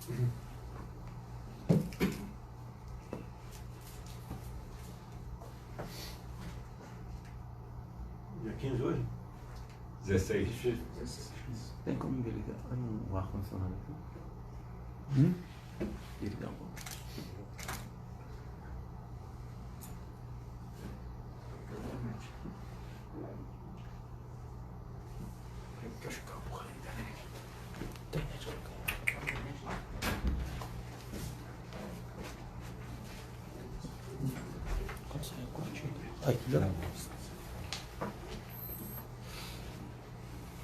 Dia 15 hoje? 16. Tem como me ligar o ar-condicionado aqui? Ligar um pouco.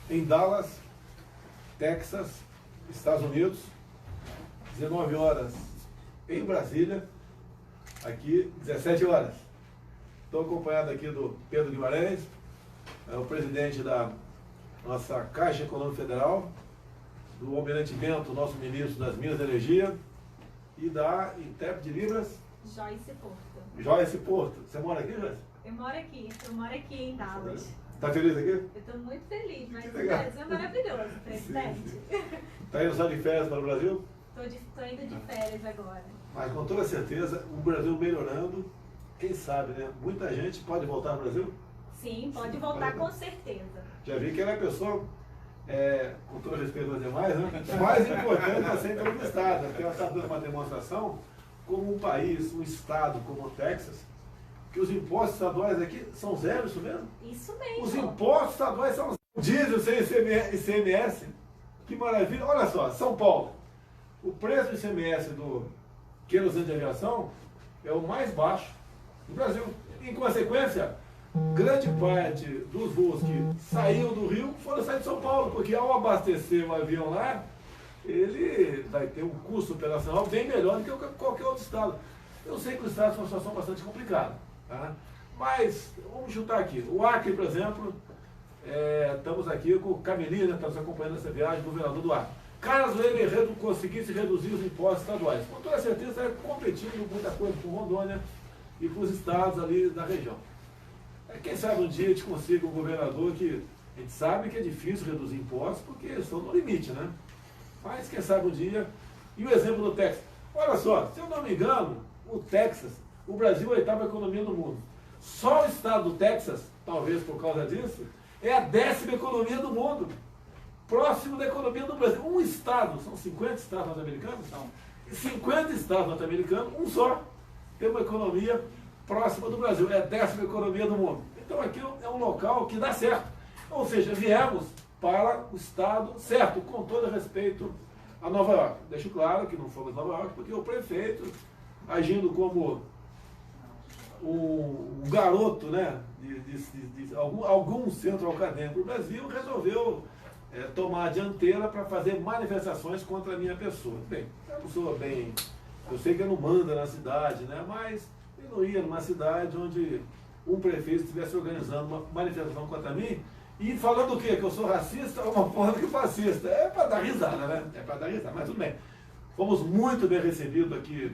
Em Dallas, Texas, Estados Unidos, 19 horas em Brasília, aqui 17 horas. Estou acompanhado aqui do Pedro Guimarães, é o presidente da nossa Caixa Econômica Federal, do Almirante Bento, nosso ministro das Minas e Energia, e da intérprete de Libras, Joyce Porto. Joyce Porto. Você mora aqui, Joyce? Eu moro aqui em Dallas. Tá feliz aqui? Eu estou muito feliz, mas o legal. Brasil é maravilhoso, presidente. Tá indo só de férias para o Brasil? Estou indo de férias agora. Mas com toda certeza, o Brasil melhorando, quem sabe, né? Muita gente pode voltar ao Brasil? Sim, pode voltar com certeza. Já vi que ela é a pessoa, com todo respeito aos demais, né? Mais importante é sempre o Estado, porque ela está dando uma demonstração como um país, um Estado como o Texas, que os impostos estaduais aqui são zero, isso mesmo? Isso mesmo. Os impostos estaduais são zero. Diesel sem ICMS, que maravilha. Olha só, São Paulo, o preço do ICMS do querosene de aviação é o mais baixo do Brasil. Em consequência, grande parte dos voos que saíam do Rio foram sair de São Paulo, porque ao abastecer o avião lá, ele vai ter um custo operacional bem melhor do que qualquer outro estado. Eu sei que o estado é uma situação bastante complicada, tá? Mas vamos chutar aqui. O Acre, por exemplo, estamos aqui com o Cameli, né, estamos acompanhando essa viagem, governador do Acre. Caso ele conseguisse reduzir os impostos estaduais, com toda certeza estaria competindo muita coisa com Rondônia e com os estados ali da região. Quem sabe um dia a gente consiga um governador que a gente sabe que é difícil reduzir impostos porque estão no limite, né? Mas quem sabe um dia. E o exemplo do Texas. Olha só, se eu não me engano, o Texas, o Brasil é a oitava economia do mundo. Só o estado do Texas, talvez por causa disso, é a 10ª economia do mundo. Próximo da economia do Brasil. Um estado, são 50 estados norte-americanos? São 50 estados norte-americanos, um só tem uma economia próxima do Brasil. É a 10ª economia do mundo. Então aqui é um local que dá certo. Ou seja, viemos para o estado certo, com todo respeito a Nova York. Deixo claro que não fomos Nova York, porque o prefeito, agindo como um garoto, né, de algum centro acadêmico do Brasil, resolveu tomar a dianteira para fazer manifestações contra a minha pessoa. Bem, eu sei que ele não manda na cidade, né, mas ele não ia numa cidade onde um prefeito estivesse organizando uma manifestação contra mim e falando o quê? Que eu sou racista, homofóbico e fascista. É para dar risada, né? É para dar risada, mas tudo bem. Fomos muito bem recebidos aqui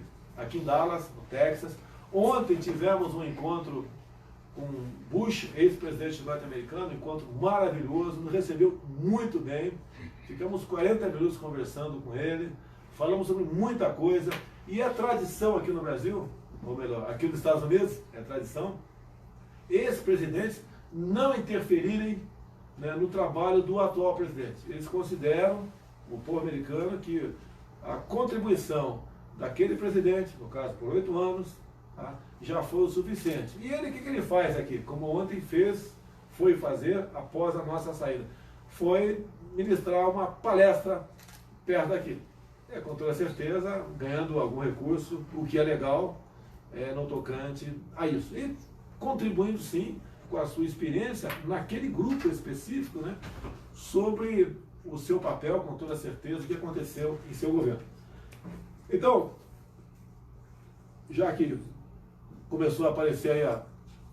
em Dallas, no Texas. Ontem tivemos um encontro com Bush, ex-presidente norte-americano, um encontro maravilhoso, nos recebeu muito bem. Ficamos 40 minutos conversando com ele, falamos sobre muita coisa. E é tradição aqui no Brasil, ou melhor, aqui nos Estados Unidos, é tradição, ex-presidentes não interferirem, né, no trabalho do atual presidente. Eles consideram, o povo americano, que a contribuição daquele presidente, no caso por 8 anos, tá, já foi o suficiente. E ele, o que ele faz aqui? Como ontem foi fazer após a nossa saída? Foi ministrar uma palestra perto daqui. Com toda certeza, ganhando algum recurso, o que é legal, no tocante a isso. E contribuindo, sim, com a sua experiência naquele grupo específico, né, sobre o seu papel, com toda certeza, o que aconteceu em seu governo. Então, já que começou a aparecer aí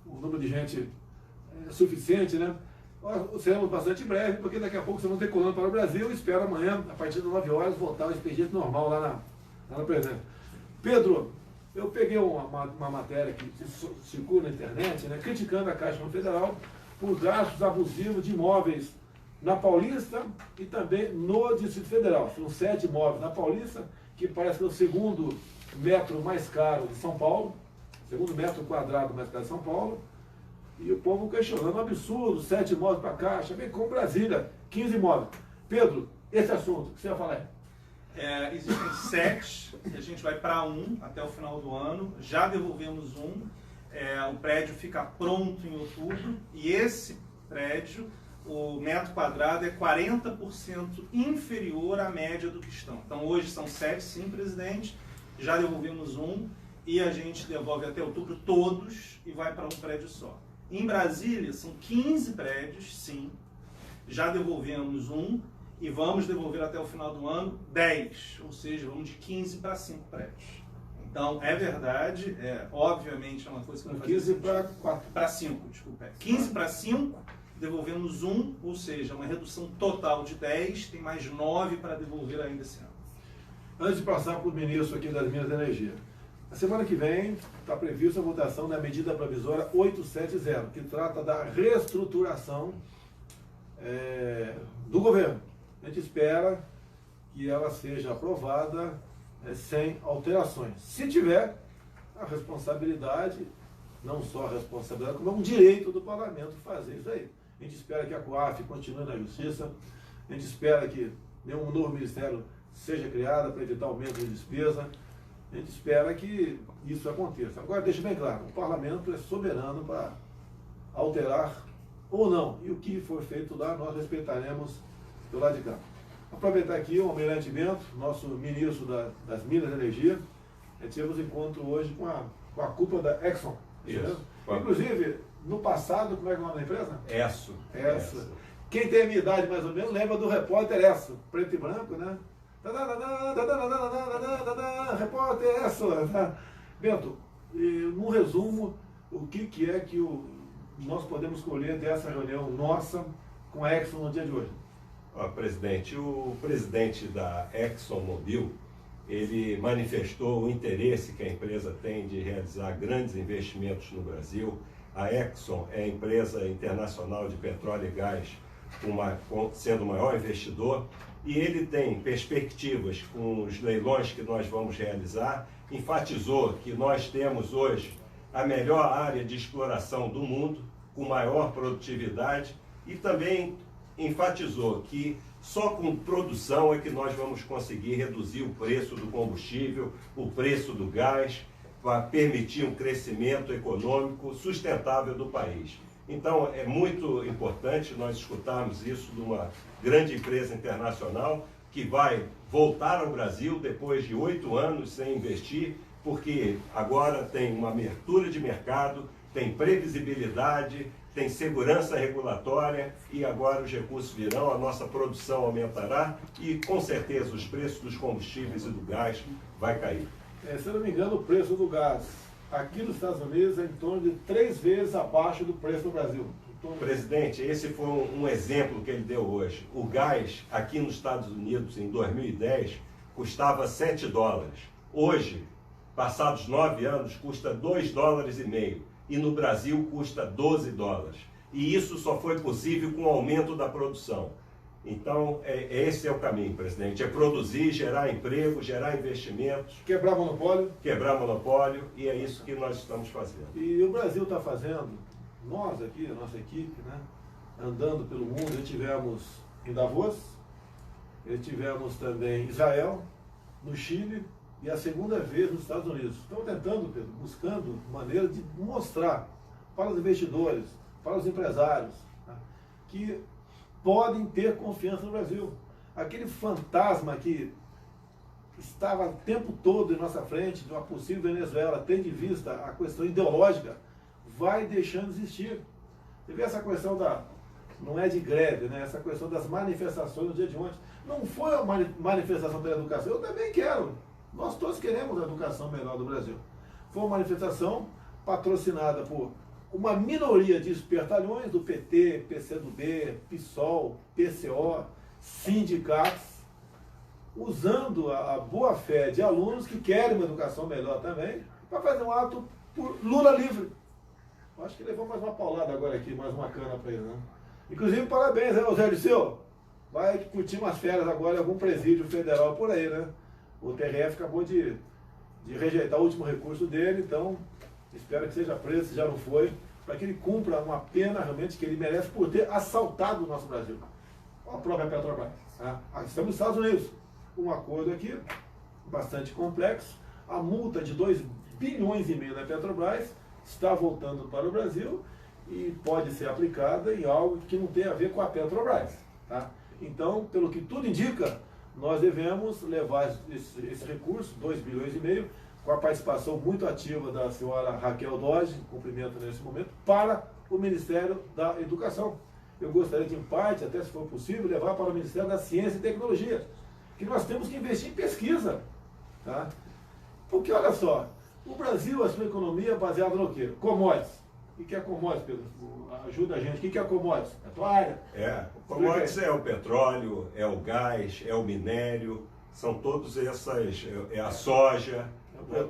o número de gente suficiente, né, seremos bastante breve, porque daqui a pouco estamos decolando para o Brasil e espero amanhã, a partir das 9 horas, voltar ao expediente normal lá na presidência. Pedro, eu peguei uma matéria que circula na internet, né, criticando a Caixa Federal por gastos abusivos de imóveis na Paulista e também no Distrito Federal. São 7 imóveis na Paulista que parece que é o segundo metro mais caro de São Paulo, segundo metro quadrado mais caro de São Paulo, e o povo questionando, um absurdo, 7 imóveis para a Caixa, vem com Brasília, 15 imóveis. Pedro, esse assunto, o que você vai falar aí? Existem 7, a gente vai para 1 até o final do ano, já devolvemos 1, o prédio fica pronto em outubro, e esse prédio, o metro quadrado é 40% inferior à média do que estão. Então hoje são 7, sim, presidente, já devolvemos 1 e a gente devolve até outubro todos e vai para um prédio só. Em Brasília são 15 prédios, sim, já devolvemos 1 e vamos devolver até o final do ano 10, ou seja, vamos de 15 para 5 prédios. Então, é verdade, obviamente é uma coisa que não faz 15 para 4. Para 5, desculpa. 15 para 5, devolvemos 1, ou seja, uma redução total de 10, tem mais 9 para devolver ainda esse ano. Antes de passar para o ministro aqui das Minas e Energia, a semana que vem está prevista a votação da medida provisória 870, que trata da reestruturação do governo. A gente espera que ela seja aprovada sem alterações. Se tiver, a responsabilidade, não só a responsabilidade, como é um direito do parlamento fazer isso aí. A gente espera que a COAF continue na justiça, a gente espera que nenhum novo ministério seja criado para evitar aumento de despesa, a gente espera que isso aconteça. Agora, deixa bem claro, o parlamento é soberano para alterar ou não, e o que for feito lá, nós respeitaremos do lado de cá. Aproveitar aqui o Almirante Bento, nosso ministro das Minas e Energia. Tivemos encontro hoje com a cúpula da Exxon. Isso. Inclusive, no passado, como é que é o nome da empresa? Esso. Quem tem a minha idade mais ou menos lembra do repórter Esso, preto e branco, né? Repórter Esso. Bento, num resumo, o que é que nós podemos colher dessa reunião nossa com a Exxon no dia de hoje? Presidente, o presidente da ExxonMobil, ele manifestou o interesse que a empresa tem de realizar grandes investimentos no Brasil. A Exxon é a empresa internacional de petróleo e gás, sendo o maior investidor, e ele tem perspectivas com os leilões que nós vamos realizar. Enfatizou que nós temos hoje a melhor área de exploração do mundo, com maior produtividade, e também enfatizou que só com produção é que nós vamos conseguir reduzir o preço do combustível, o preço do gás, para permitir um crescimento econômico sustentável do país. Então, é muito importante nós escutarmos isso de uma grande empresa internacional que vai voltar ao Brasil depois de 8 anos sem investir, porque agora tem uma abertura de mercado, tem previsibilidade, tem segurança regulatória e agora os recursos virão, a nossa produção aumentará e com certeza os preços dos combustíveis e do gás vai cair. Se eu não me engano, o preço do gás aqui nos Estados Unidos é em torno de 3 vezes abaixo do preço no Brasil. Presidente, esse foi um exemplo que ele deu hoje. O gás aqui nos Estados Unidos em 2010 custava $7. Hoje, passados 9 anos, custa $2,5. E no Brasil custa $12. E isso só foi possível com o aumento da produção. Então, esse é o caminho, presidente. É produzir, gerar emprego, gerar investimentos. Quebrar monopólio. Quebrar monopólio, e é isso que nós estamos fazendo. E o Brasil está fazendo, nós aqui, a nossa equipe, né, andando pelo mundo, já tivemos em Davos, já tivemos também em Israel, no Chile, e a segunda vez nos Estados Unidos. Estamos tentando, Pedro, buscando maneira de mostrar para os investidores, para os empresários, né, que podem ter confiança no Brasil. Aquele fantasma que estava o tempo todo em nossa frente, de uma possível Venezuela, tendo em vista a questão ideológica, vai deixando de existir. Você vê essa questão não é de greve, né? Essa questão das manifestações no dia de ontem. Não foi uma manifestação pela educação, eu também quero. Nós todos queremos a educação melhor do Brasil. Foi uma manifestação patrocinada por uma minoria de espertalhões do PT, PCdoB, PSOL, PCO, sindicatos, usando a boa-fé de alunos que querem uma educação melhor também, para fazer um ato por Lula livre. Eu acho que levou mais uma paulada agora aqui, mais uma cana para ele, né? Inclusive, parabéns, né, Zé Liceu? Vai curtir umas férias agora em algum presídio federal por aí, né? o TRF acabou de rejeitar o último recurso dele, então espero que seja preso, se já não foi, para que ele cumpra uma pena realmente que ele merece por ter assaltado o nosso Brasil. A própria Petrobras. Tá? Estamos nos Estados Unidos. Um acordo aqui, bastante complexo. A multa de 2,5 bilhões da Petrobras está voltando para o Brasil e pode ser aplicada em algo que não tem a ver com a Petrobras. Tá? Então, pelo que tudo indica, nós devemos levar esse recurso, 2,5 bilhões, com a participação muito ativa da senhora Raquel Dodge, cumprimento nesse momento, para o Ministério da Educação. Eu gostaria de, em parte, até se for possível, levar para o Ministério da Ciência e Tecnologia, que nós temos que investir em pesquisa. Tá? Porque, olha só, o Brasil, a sua economia é baseada no quê? Commodities. O que é commodities, Pedro? Ajuda a gente. O que é commodities? É a tua área? O commodities é o petróleo, é o gás, é o minério, são todas essas, é a soja,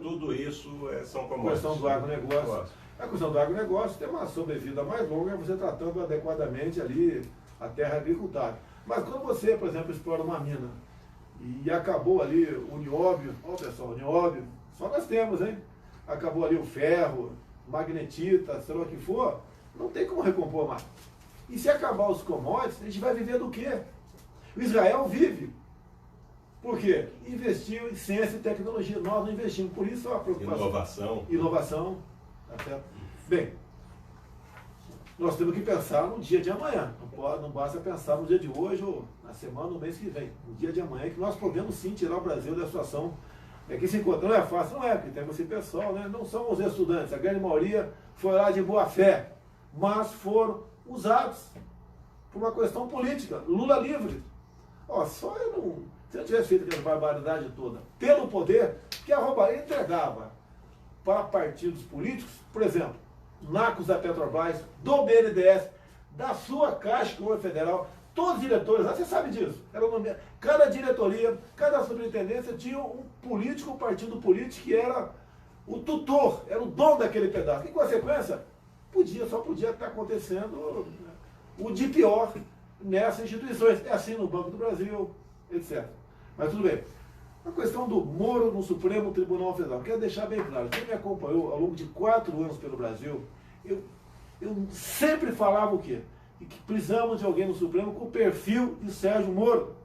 tudo isso são A commodities. questão do agronegócio. A questão do agronegócio tem uma sobrevida mais longa, você tratando adequadamente ali a terra agricultável. Mas quando você, por exemplo, explora uma mina e acabou ali o nióbio, olha pessoal, o nióbio, só nós temos, hein? Acabou ali o ferro, magnetita, sei lá o que for, não tem como recompor mais. E se acabar os commodities, a gente vai viver do quê? O Israel vive. Por quê? Investiu em ciência e tecnologia. Nós não investimos. Por isso é uma preocupação. Inovação. Tá certo? Bem, nós temos que pensar no dia de amanhã. Não basta pensar no dia de hoje ou na semana, no mês que vem. No dia de amanhã, que nós podemos sim tirar o Brasil da situação que se encontra. Não é fácil, não é, porque tem esse pessoal, né? Não são os estudantes. A grande maioria foi lá de boa fé, mas foram usados por uma questão política. Lula livre. Ó, só eu não... Se eu tivesse feito aquela barbaridade toda pelo poder, que a roubaria entregava para partidos políticos, por exemplo, NACOS da Petrobras, do BNDES, da sua Caixa Econômica Federal, todos os diretores, você sabe disso, cada diretoria, cada superintendência tinha um político, um partido político que era o tutor, era o dono daquele pedaço. Em consequência, só podia estar acontecendo o de pior nessas instituições. É assim no Banco do Brasil, etc. Mas tudo bem. A questão do Moro no Supremo Tribunal Federal. Quero deixar bem claro, quem me acompanhou ao longo de 4 anos pelo Brasil, eu sempre falava o quê? Que precisamos de alguém no Supremo com o perfil de Sérgio Moro.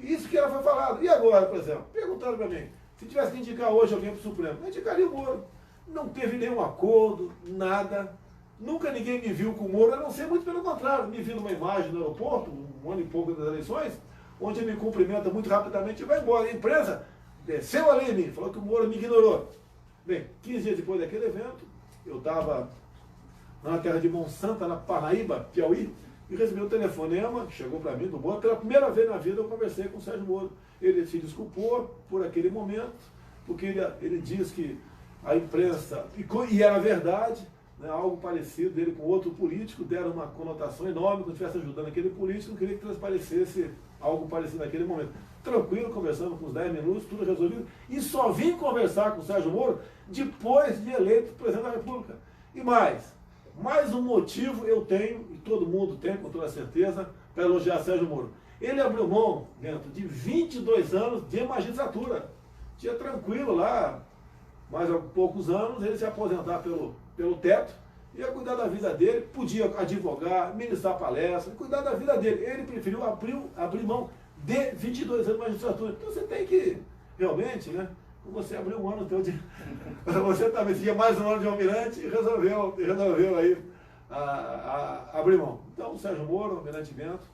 Isso que ela foi falado. E agora, por exemplo, perguntaram para mim, se tivesse que indicar hoje alguém para o Supremo, eu indicaria o Moro. Não teve nenhum acordo, nada. Nunca ninguém me viu com o Moro, a não ser muito pelo contrário. Me vi numa imagem no aeroporto, 1 ano e pouco das eleições, onde ele me cumprimenta muito rapidamente e vai embora. A imprensa desceu ali em mim, falou que o Moro me ignorou. Bem, 15 dias depois daquele evento, eu estava na terra de Monsanto, na Paraíba, Piauí, e recebi um telefonema, que chegou para mim do Moro. Pela primeira vez na vida eu conversei com o Sérgio Moro. Ele se desculpou por aquele momento, porque ele diz que a imprensa, e era verdade, né, algo parecido dele com outro político, deram uma conotação enorme, quando estivesse ajudando aquele político, não queria que transparecesse algo parecido naquele momento. Tranquilo, conversando com uns 10 minutos, tudo resolvido, e só vim conversar com o Sérgio Moro depois de eleito presidente da República. E mais um motivo eu tenho, e todo mundo tem, com toda certeza, para elogiar Sérgio Moro. Ele abriu mão, dentro de 22 anos de magistratura. Tinha tranquilo lá, mais há poucos anos, ele se aposentar pelo teto, ia cuidar da vida dele, podia advogar, ministrar palestra, cuidar da vida dele. Ele preferiu abrir mão de 22 anos de magistratura. Então você tem que, realmente, né? Você abriu um ano teu de... Você também tinha mais um ano de almirante e resolveu aí abrir mão. Então, o Sérgio Moro, Almirante Bento,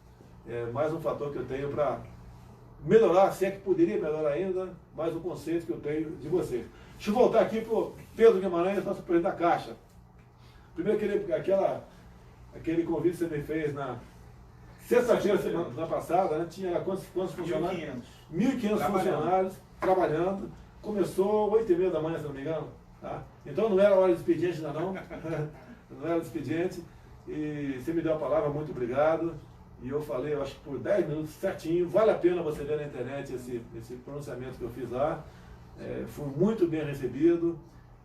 é mais um fator que eu tenho para melhorar, se é que poderia melhorar ainda, mais um conceito que eu tenho de vocês. Deixa eu voltar aqui para o Pedro Guimarães, nosso presidente da Caixa. Primeiro, aquele convite que você me fez na sexta-feira, semana passada, né? Tinha quantos funcionários? 1.500 funcionários trabalhando. Começou 8h30 da manhã, se não me engano. Tá? Então não era hora de expediente ainda não. Não era de expediente. E você me deu a palavra, muito obrigado. E eu falei, eu acho que por 10 minutos certinho, vale a pena você ver na internet esse pronunciamento que eu fiz lá. Fui muito bem recebido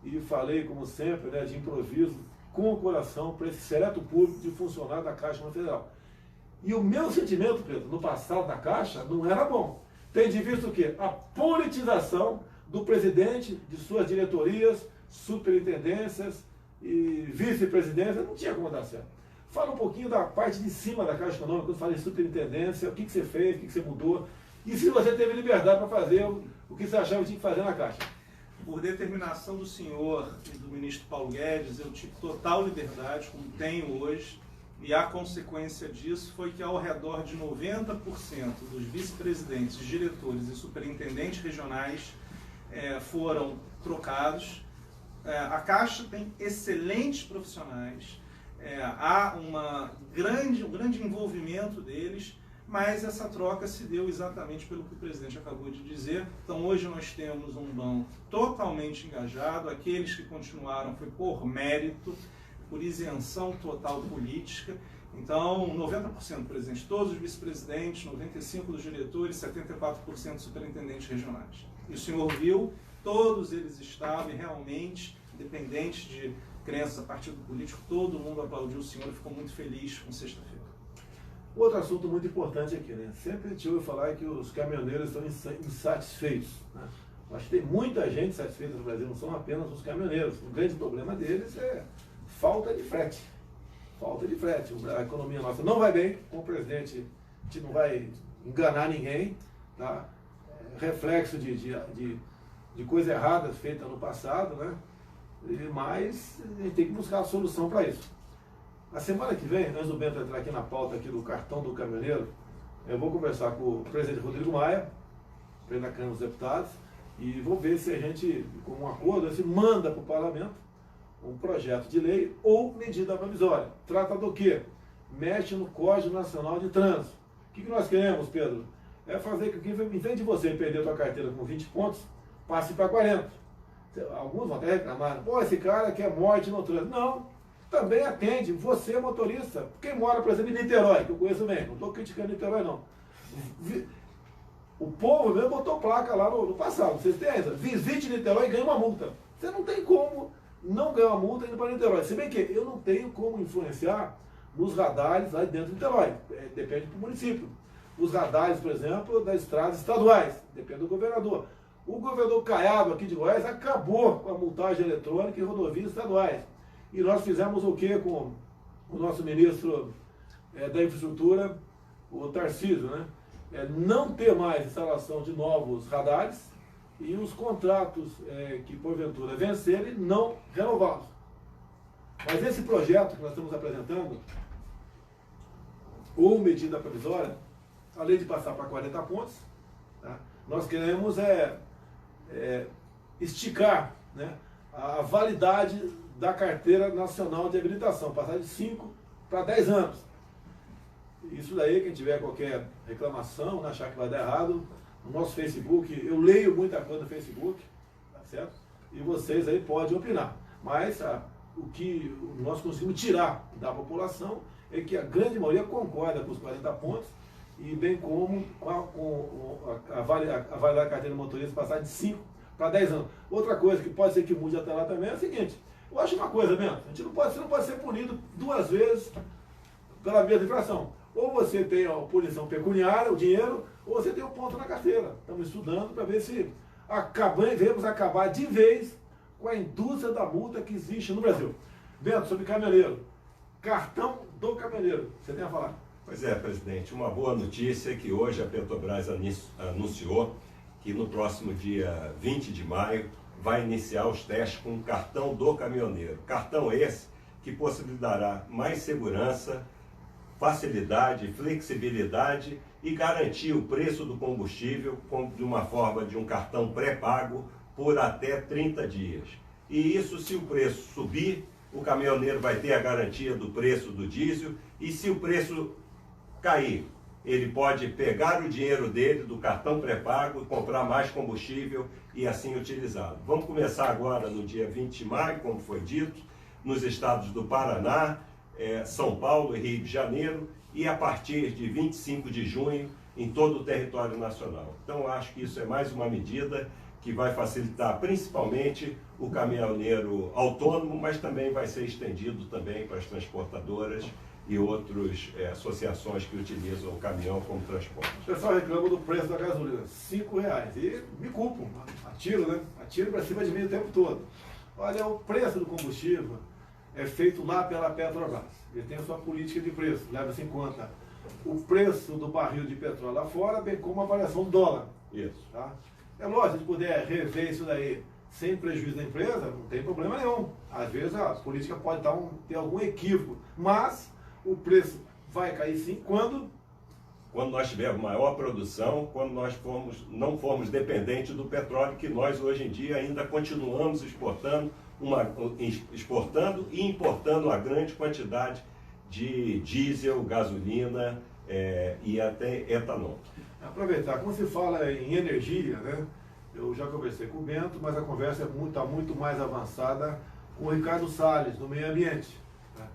e falei, como sempre, né, de improviso, com o coração, para esse seleto público de funcionário da Caixa Federal. E o meu sentimento, Pedro, no passado da Caixa, não era bom. Tem de vista o quê? A politização do presidente, de suas diretorias, superintendências e vice-presidência. Não tinha como dar certo. Fala um pouquinho da parte de cima da Caixa Econômica, quando fala em superintendência, o que você fez, o que você mudou, e se você teve liberdade para fazer o que você achava que tinha que fazer na Caixa. Por determinação do senhor e do ministro Paulo Guedes, eu tive total liberdade, como tenho hoje, e a consequência disso foi que ao redor de 90% dos vice-presidentes, diretores e superintendentes regionais foram trocados. A Caixa tem excelentes profissionais, há um grande envolvimento deles, mas essa troca se deu exatamente pelo que o presidente acabou de dizer. Então hoje nós temos um banco totalmente engajado, aqueles que continuaram foi por mérito, por isenção total política. Então 90% presidente, todos os vice-presidentes, 95% dos diretores, 74% dos superintendentes regionais. E o senhor viu, todos eles estavam realmente, independente de crença, partido político, todo mundo aplaudiu o senhor e ficou muito feliz com sexta-feira. Outro assunto muito importante aqui, né? Sempre a gente ouve falar que os caminhoneiros estão insatisfeitos, né? Acho que tem muita gente satisfeita no Brasil, não são apenas os caminhoneiros. O grande problema deles é falta de frete. Falta de frete. A economia nossa não vai bem, com o presidente a gente não vai enganar ninguém, tá? Reflexo de coisas erradas feitas no passado, né? Mas a gente tem que buscar a solução para isso. A semana que vem, antes do Bento entrar aqui na pauta aqui do cartão do caminhoneiro, eu vou conversar com o presidente Rodrigo Maia, presidente da Câmara dos Deputados, e vou ver se a gente, com um acordo, se manda para o parlamento um projeto de lei ou medida provisória. Trata do quê? Mexe no Código Nacional de Trânsito. O que nós queremos, Pedro? É fazer com que, em vez de você perder a sua carteira com 20 pontos, passe para 40. Alguns vão até reclamar, pô, esse cara quer morte no trânsito. Não, também atende você, motorista. Quem mora, por exemplo, em Niterói, que eu conheço bem, não estou criticando Niterói, não. O povo mesmo botou placa lá no passado, vocês têm ainda. Visite Niterói e ganhe uma multa. Você não tem como não ganhar uma multa indo para Niterói. Se bem que eu não tenho como influenciar nos radares lá dentro de Niterói. Depende do município. Os radares, por exemplo, das estradas estaduais. Depende do governador. O governador Caiado, aqui de Goiás, acabou com a multagem eletrônica em rodovias estaduais. E nós fizemos o quê com o nosso ministro da Infraestrutura, o Tarcísio, né? Não ter mais instalação de novos radares e os contratos que porventura vencerem, não renová-los. Mas esse projeto que nós estamos apresentando, ou medida provisória, além de passar para 40 pontos, tá? Nós queremos esticar, né, a validade da Carteira Nacional de Habilitação, passar de 5 para 10 anos. Isso daí, quem tiver qualquer reclamação, achar que vai dar errado, no nosso Facebook, eu leio muita coisa no Facebook, tá certo? E vocês aí podem opinar. Mas o que nós conseguimos tirar da população é que a grande maioria concorda com os 40 pontos, e bem como a validade da carteira de motorista passar de 5 para 10 anos. Outra coisa que pode ser que mude até lá também é o seguinte, eu acho uma coisa mesmo, você não pode ser punido 2 vezes pela mesma infração. Ou você tem a punição pecuniária, o dinheiro, ou você tem o ponto na carteira. Estamos estudando para ver se devemos acabar de vez com a indústria da multa que existe no Brasil. Bento, sobre caminhoneiro, cartão do caminhoneiro, você tem a falar? Pois é, presidente, uma boa notícia é que hoje a Petrobras anunciou que no próximo dia 20 de maio vai iniciar os testes com o cartão do caminhoneiro. Cartão esse que possibilitará mais segurança, facilidade, flexibilidade e garantir o preço do combustível de uma forma de um cartão pré-pago por até 30 dias. E isso, se o preço subir, o caminhoneiro vai ter a garantia do preço do diesel, e se o preço cair, ele pode pegar o dinheiro dele do cartão pré-pago, comprar mais combustível e assim utilizá-lo. Vamos começar agora no dia 20 de maio, como foi dito, nos estados do Paraná, São Paulo e Rio de Janeiro, e a partir de 25 de junho em todo o território nacional. Então, acho que isso é mais uma medida que vai facilitar principalmente o caminhoneiro autônomo, mas também vai ser estendido também para as transportadoras e outras associações que utilizam o caminhão como transporte. O pessoal reclama do preço da gasolina, R$5. E me culpam, atiro, né? Atiro para cima de mim o tempo todo. Olha, o preço do combustível é feito lá pela Petrobras. Ele tem a sua política de preço, leva-se em conta o preço do barril de petróleo lá fora, bem como a variação do dólar. Isso. Tá? É lógico, se puder rever isso daí sem prejuízo da empresa, não tem problema nenhum. Às vezes a política pode ter algum equívoco, mas o preço vai cair sim quando nós tivermos maior produção, quando nós não formos dependentes do petróleo, que nós hoje em dia ainda continuamos exportando e importando uma grande quantidade de diesel, gasolina e até etanol. Aproveitar, como se fala em energia, né? Eu já conversei com o Bento, mas a conversa está muito mais avançada com o Ricardo Salles, do meio ambiente. Né?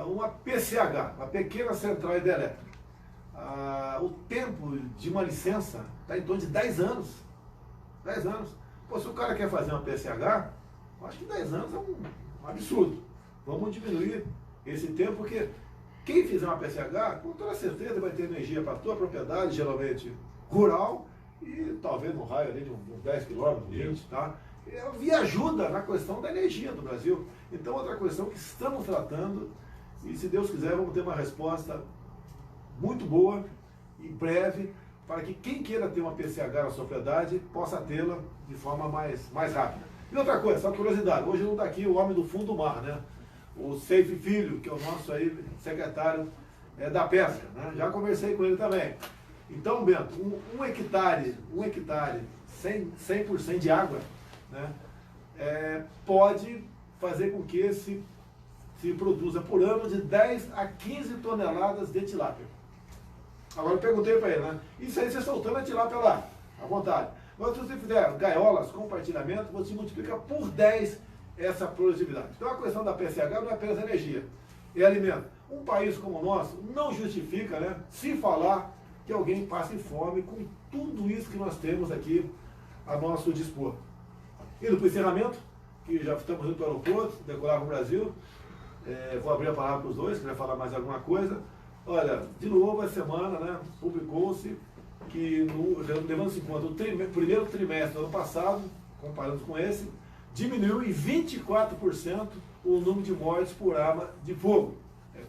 Uma PCH, uma pequena central hidrelétrica. O tempo de uma licença está em torno de 10 anos. 10 anos. Pô, se o cara quer fazer uma PCH, eu acho que 10 anos é um absurdo. Vamos diminuir esse tempo, porque quem fizer uma PCH, com toda certeza vai ter energia para a tua propriedade, geralmente rural, e talvez no raio ali de uns 10 quilômetros, 20, tá? E ajuda na questão da energia do Brasil. Então, outra questão que estamos tratando, e se Deus quiser, vamos ter uma resposta muito boa e breve, para que quem queira ter uma PCH na sua propriedade possa tê-la de forma mais rápida. E outra coisa, só curiosidade, hoje não está aqui o homem do fundo do mar, né? O Seife Filho, que é o nosso aí secretário da pesca, né? Já conversei com ele também. Então, Bento, um hectare 100% de água, né, pode fazer com que se produza por ano de 10 a 15 toneladas de tilápia. Agora eu perguntei para ele, né? Isso aí você soltando a tilápia lá, à vontade. Agora, se você fizer gaiolas, compartilhamento, você multiplica por 10 essa produtividade. Então a questão da PCH não é apenas energia, é alimento. Um país como o nosso não justifica, né, se falar que alguém passe fome com tudo isso que nós temos aqui a nosso dispor. Indo para o encerramento, que já estamos indo para o aeroporto, decolar para o Brasil. Vou abrir a palavra para os dois, queria falar mais alguma coisa. Olha, de novo, essa semana, né, publicou-se que, levando-se em conta o primeiro trimestre do ano passado, comparando com esse, diminuiu em 24% o número de mortes por arma de fogo.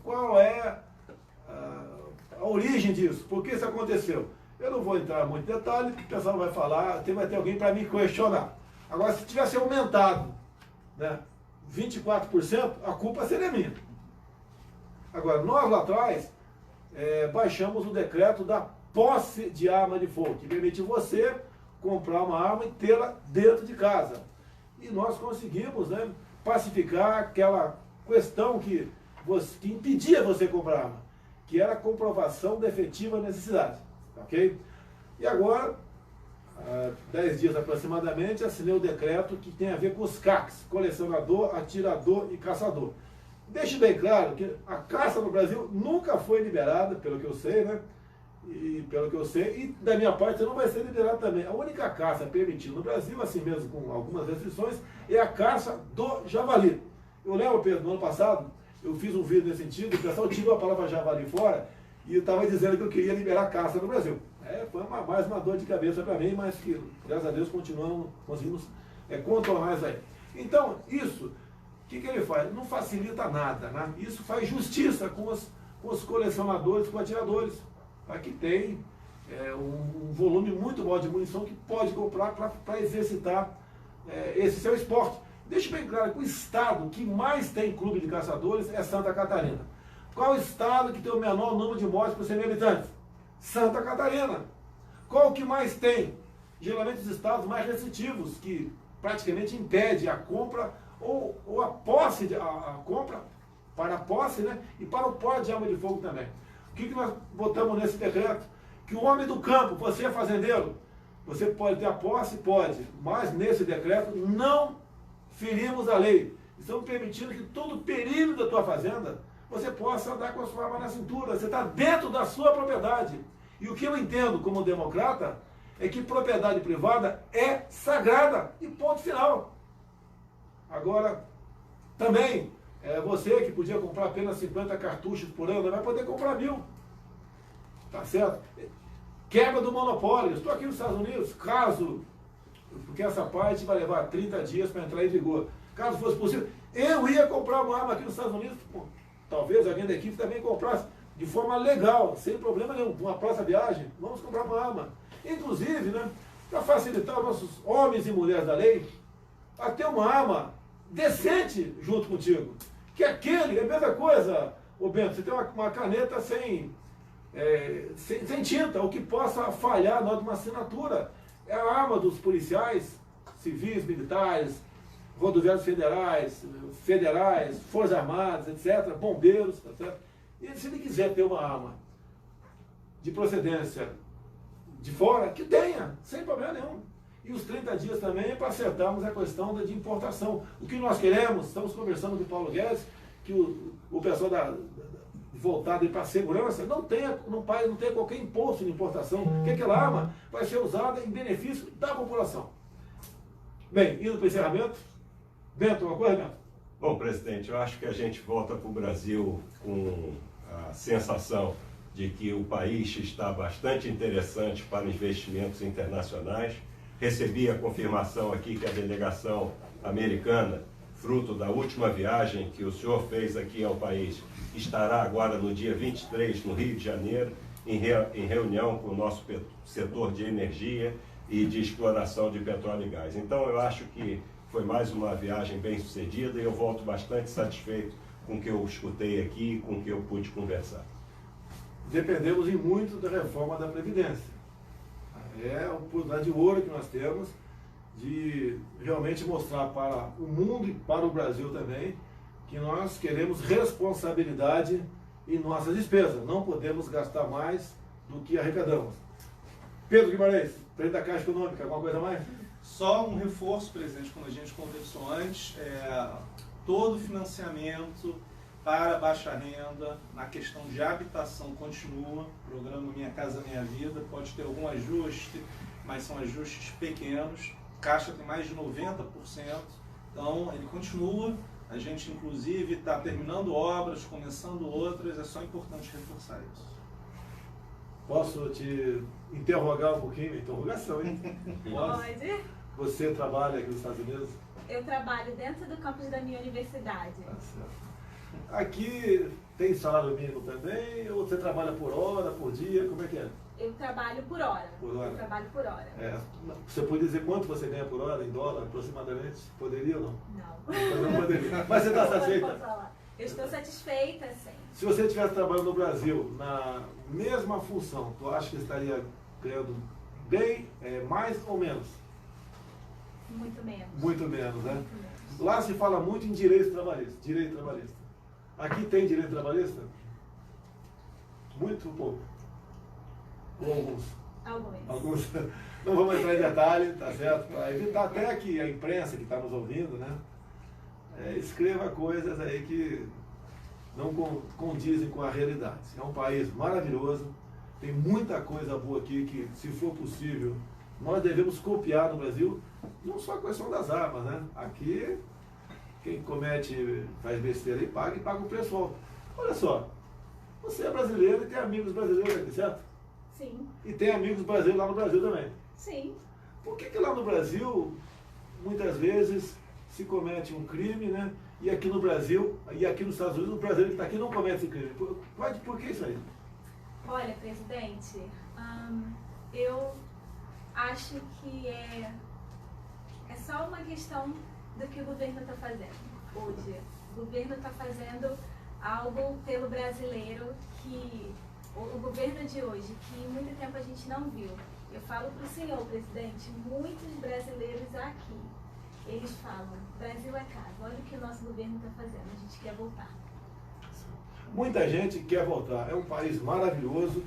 Qual é a origem disso? Por que isso aconteceu? Eu não vou entrar muito em detalhe, porque o pessoal vai falar, vai ter alguém para me questionar. Agora, se tivesse aumentado, né, 24%, a culpa seria minha. Agora, nós lá atrás, baixamos o decreto da posse de arma de fogo, que permite você comprar uma arma e tê-la dentro de casa. E nós conseguimos, né, pacificar aquela questão que impedia você comprar arma, que era a comprovação da efetiva necessidade. Ok? E agora, há 10 dias aproximadamente, assinei o decreto que tem a ver com os CACs, colecionador, atirador e caçador. Deixe bem claro que a caça no Brasil nunca foi liberada, pelo que eu sei, né? E da minha parte não vai ser liberada também. A única caça permitida no Brasil, assim mesmo com algumas restrições, é a caça do javali. Eu lembro, Pedro, no ano passado, eu fiz um vídeo nesse sentido, o pessoal tirou a palavra javali fora e estava dizendo que eu queria liberar a caça no Brasil. Foi mais uma dor de cabeça para mim, mas que, graças a Deus, conseguimos contornar isso aí. Então, isso, o que ele faz? Não facilita nada, né? Isso faz justiça com os colecionadores, com os atiradores. Aqui tem um volume muito maior de munição que pode comprar para exercitar esse seu esporte. Deixe bem claro que o estado que mais tem clube de caçadores é Santa Catarina. Qual o estado que tem o menor número de mortes por 100 mil habitantes? Santa Catarina. Qual o que mais tem? Geralmente os estados mais restritivos, que praticamente impede a compra ou a posse, a compra para a posse, né, e para o porte de arma de fogo também. O que nós botamos nesse decreto? Que o homem do campo, você é fazendeiro, você pode ter a posse? Pode, mas nesse decreto não ferimos a lei. Estamos permitindo que todo o perímetro da tua fazenda você possa andar com a sua arma na cintura. Você está dentro da sua propriedade. E o que eu entendo como democrata é que propriedade privada é sagrada. E ponto final. Agora, também Você que podia comprar apenas 50 cartuchos por ano, vai poder comprar 1000. Tá certo? Quebra do monopólio. Estou aqui nos Estados Unidos, porque essa parte vai levar 30 dias para entrar em vigor. Caso fosse possível, eu ia comprar uma arma aqui nos Estados Unidos. Pô, talvez alguém da equipe também comprasse de forma legal, sem problema nenhum. Uma próxima viagem, vamos comprar uma arma. Inclusive, né, para facilitar os nossos homens e mulheres da lei, a ter uma arma decente junto contigo. Que é a mesma coisa, ô Bento, você tem uma caneta sem tinta, o que possa falhar na hora de uma assinatura. É a arma dos policiais, civis, militares, rodoviários federais, forças armadas, etc., bombeiros, tá certo? E se ele quiser ter uma arma de procedência de fora, que tenha, sem problema nenhum. E os 30 dias também é para acertarmos a questão de importação. O que nós queremos, estamos conversando com o Paulo Guedes, que o pessoal voltado para a segurança não tenha qualquer imposto de importação, que aquela arma vai ser usada em benefício da população. Bem, indo para o encerramento. Bento, uma coisa, Bento? Bom, presidente, eu acho que a gente volta para o Brasil com a sensação de que o país está bastante interessante para investimentos internacionais. Recebi a confirmação aqui que a delegação americana, fruto da última viagem que o senhor fez aqui ao país, estará agora no dia 23 no Rio de Janeiro, em reunião com o nosso setor de energia e de exploração de petróleo e gás. Então eu acho que foi mais uma viagem bem sucedida e eu volto bastante satisfeito com o que eu escutei aqui e com o que eu pude conversar. Dependemos em muito da reforma da Previdência. É a oportunidade de ouro que nós temos de realmente mostrar para o mundo e para o Brasil também que nós queremos responsabilidade em nossas despesas. Não podemos gastar mais do que arrecadamos. Pedro Guimarães, presidente da Caixa Econômica, alguma coisa a mais? Só um reforço, presidente, como a gente conversou antes, todo financiamento para baixa renda, na questão de habitação continua, o programa Minha Casa Minha Vida, pode ter algum ajuste, mas são ajustes pequenos, Caixa tem mais de 90%, então ele continua, a gente inclusive está terminando obras, começando outras, é só importante reforçar isso. Posso te interrogar um pouquinho? Interrogação, hein? Pode. Você trabalha aqui nos Estados Unidos? Eu trabalho dentro do campus da minha universidade. Tá certo. Aqui tem salário mínimo também? Ou você trabalha por hora, por dia? Como é que é? Eu trabalho por hora. Por hora? Eu trabalho por hora. Você pode dizer quanto você ganha por hora, em dólar, aproximadamente? Poderia ou não? Não. Não poderia. Mas você está satisfeita? Posso falar. Eu estou satisfeita, sim. Se você estivesse trabalhando no Brasil, na mesma função, tu acha que estaria ganhando bem, mais ou menos? Muito menos. Muito menos, né? Muito menos. Lá se fala muito em direito trabalhista. Aqui tem direito trabalhista? Muito pouco. Ou alguns? Alguns. Não vamos entrar em detalhe, tá certo? Para evitar até que a imprensa que está nos ouvindo, né? Escreva coisas aí que não condizem com a realidade. É um país maravilhoso, tem muita coisa boa aqui que, se for possível, nós devemos copiar no Brasil, não só a questão das armas, né? Aqui, quem faz besteira e paga o preço alto. Olha só, você é brasileiro e tem amigos brasileiros aqui, certo? Sim. E tem amigos brasileiros lá no Brasil também. Sim. Por que lá no Brasil, muitas vezes, se comete um crime, né? E aqui no Brasil, e aqui nos Estados Unidos, o brasileiro que está aqui não comete esse crime? Por que isso aí? Olha, presidente, eu acho que é só uma questão do que o governo está fazendo hoje. O governo está fazendo algo pelo brasileiro que o governo de hoje, que em muito tempo a gente não viu. Eu falo para o senhor, presidente, muitos brasileiros aqui, eles falam, Brasil é casa, olha o que o nosso governo está fazendo, a gente quer voltar. Muita gente quer voltar, é um país maravilhoso.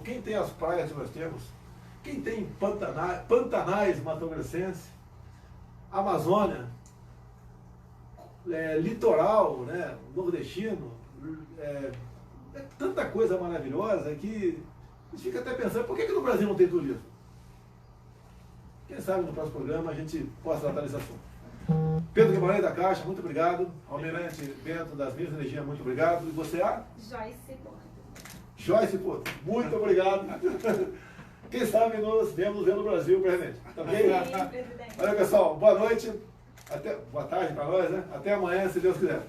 Quem tem as praias que nós temos, quem tem Pantanais mato-grossense, Amazônia, litoral, né, nordestino, tanta coisa maravilhosa que a gente fica até pensando, por que no Brasil não tem turismo? Quem sabe no próximo programa a gente possa tratar desse assunto. Pedro Guimarães da Caixa, muito obrigado. Almirante Bento das Minas Energia, muito obrigado. E você, Joyce Porto. Joyce Porto, muito obrigado. Quem sabe nos vemos no Brasil brevemente. Tá ok? Sim, presidente. Olha, pessoal, boa noite. Boa tarde para nós, né? Até amanhã, se Deus quiser.